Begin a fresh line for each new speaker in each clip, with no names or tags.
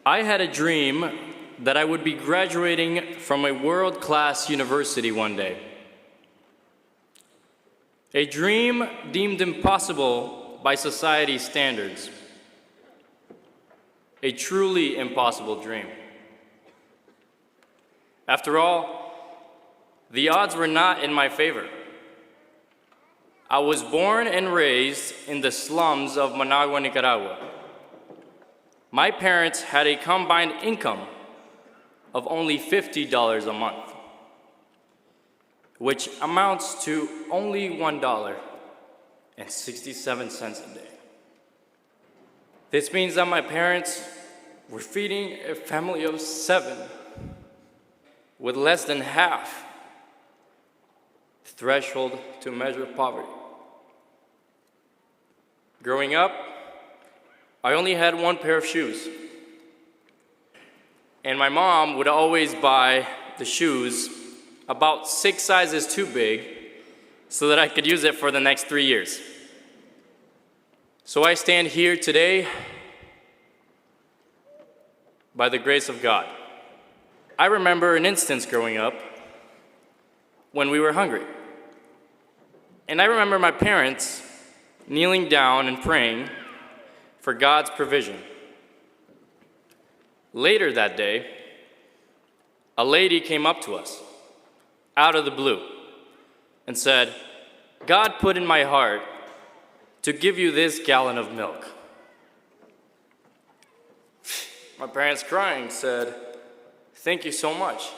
I had a dream that I would be graduating from a world-class university one day. A dream deemed impossible by society's standards. A truly impossible dream. After all, the odds were not in my favor. I was born and raised in the slums of Managua, Nicaragua. My parents had a combined income of only $50 a month, which amounts to only $1.67 a day. This means that my parents were feeding a family of 7 with less than half the threshold to measure poverty. Growing up, I only had one pair of shoes. And my mom would always buy the shoes about 6 sizes too big so that I could use it for the next 3 years. So I stand here today by the grace of God. I remember an instance growing up when we were hungry. And I remember my parents kneeling down and praying for God's provision. Later that day, a lady came up to us out of the blue and said, "God put in my heart to give you this gallon of milk." My parents, crying, said, "Thank you so much.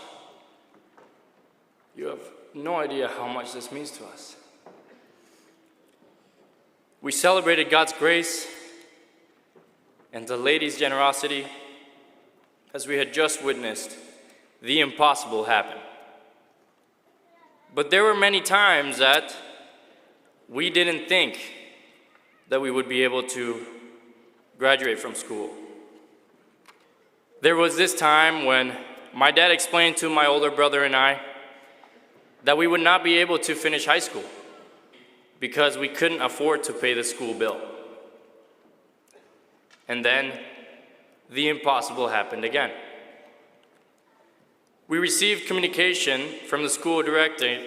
You have no idea how much this means to us." We celebrated God's grace and the lady's generosity as we had just witnessed the impossible happen. But there were many times that we didn't think that we would be able to graduate from school. There was this time when my dad explained to my older brother and I that we would not be able to finish high school because we couldn't afford to pay the school bill. And then the impossible happened again. We received communication from the school director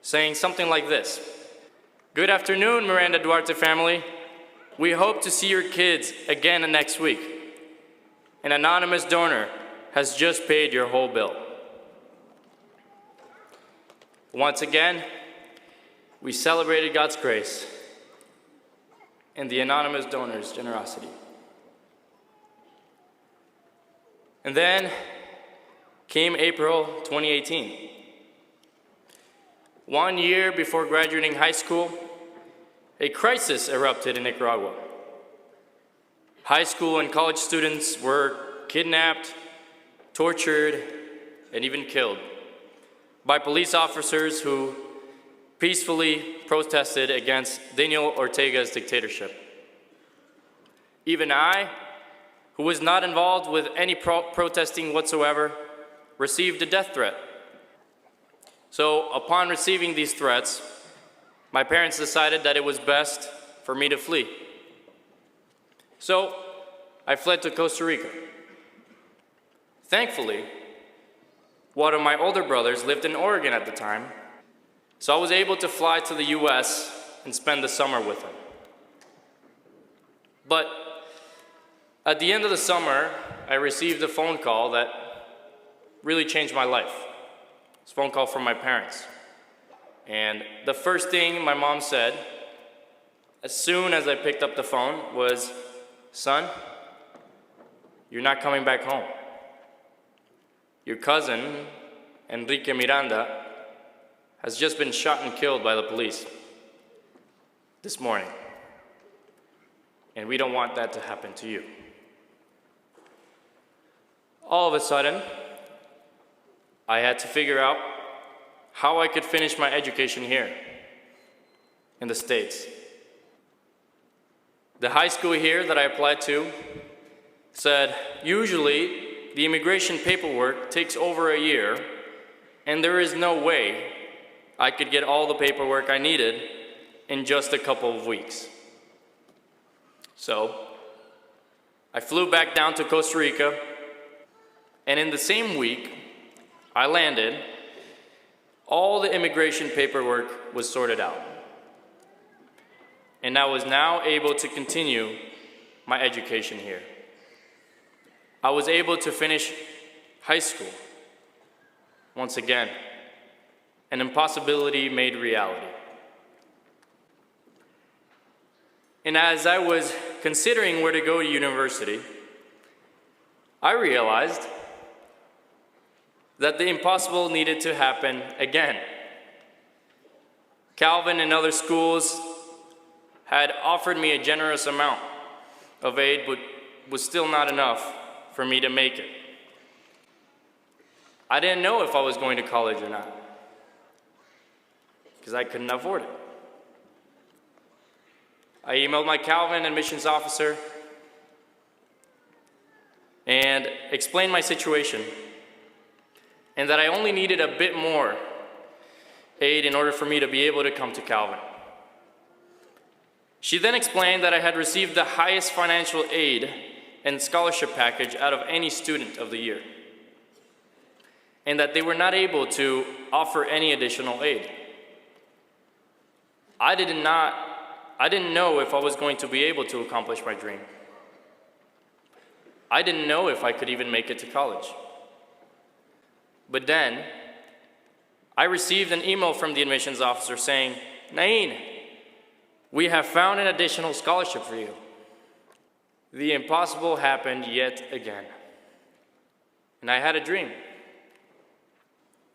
saying something like this: "Good afternoon, Miranda Duarte family. We hope to see your kids again next week. An anonymous donor has just paid your whole bill." Once again, we celebrated God's grace and the anonymous donor's generosity. And then came April 2018. 1 year before graduating high school, a crisis erupted in Nicaragua. High school and college students were kidnapped, tortured, and even killed by police officers who peacefully protested against Daniel Ortega's dictatorship. Even I, who was not involved with any protesting whatsoever, received a death threat. So upon receiving these threats, my parents decided that it was best for me to flee. So I fled to Costa Rica. Thankfully, one of my older brothers lived in Oregon at the time, so I was able to fly to the US and spend the summer with him. But at the end of the summer, I received a phone call that really changed my life. It's a phone call from my parents. And the first thing my mom said, as soon as I picked up the phone, was, "Son, you're not coming back home. Your cousin, Enrique Miranda, has just been shot and killed by the police this morning. And we don't want that to happen to you." All of a sudden, I had to figure out how I could finish my education here in the States. The high school here that I applied to said, usually the immigration paperwork takes over a year, and there is no way I could get all the paperwork I needed in just a couple of weeks. So I flew back down to Costa Rica, and in the same week, I landed. All the immigration paperwork was sorted out, and I was now able to continue my education here. I was able to finish high school. Once again, an impossibility made reality. And as I was considering where to go to university, I realized that the impossible needed to happen again. Calvin and other schools had offered me a generous amount of aid, but was still not enough for me to make it. I didn't know if I was going to college or not, because I couldn't afford it. I emailed my Calvin admissions officer and explained my situation, and that I only needed a bit more aid in order for me to be able to come to Calvin. She then explained that I had received the highest financial aid and scholarship package out of any student of the year, and that they were not able to offer any additional aid. I didn't know if I was going to be able to accomplish my dream. I didn't know if I could even make it to college. But then, I received an email from the admissions officer saying, "Nain, we have found an additional scholarship for you." The impossible happened yet again. And I had a dream.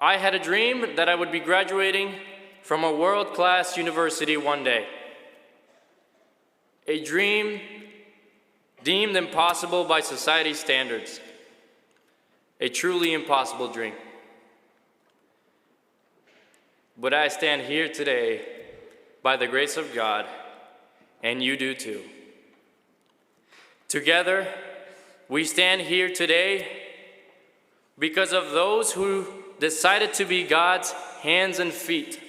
I had a dream that I would be graduating from a world-class university one day. A dream deemed impossible by society's standards. A truly impossible dream. But I stand here today by the grace of God, and you do too. Together, we stand here today because of those who decided to be God's hands and feet,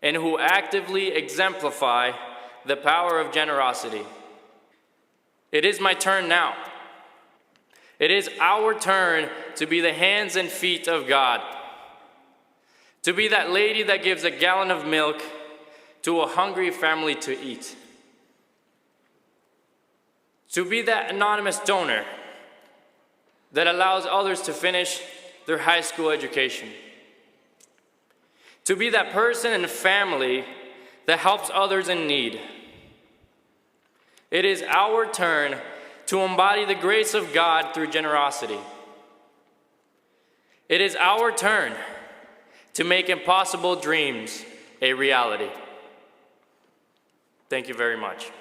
and who actively exemplify the power of generosity. It is my turn now. It is our turn to be the hands and feet of God. To be that lady that gives a gallon of milk to a hungry family to eat. To be that anonymous donor that allows others to finish their high school education. To be that person and family that helps others in need. It is our turn to embody the grace of God through generosity. It is our turn to make impossible dreams a reality. Thank you very much.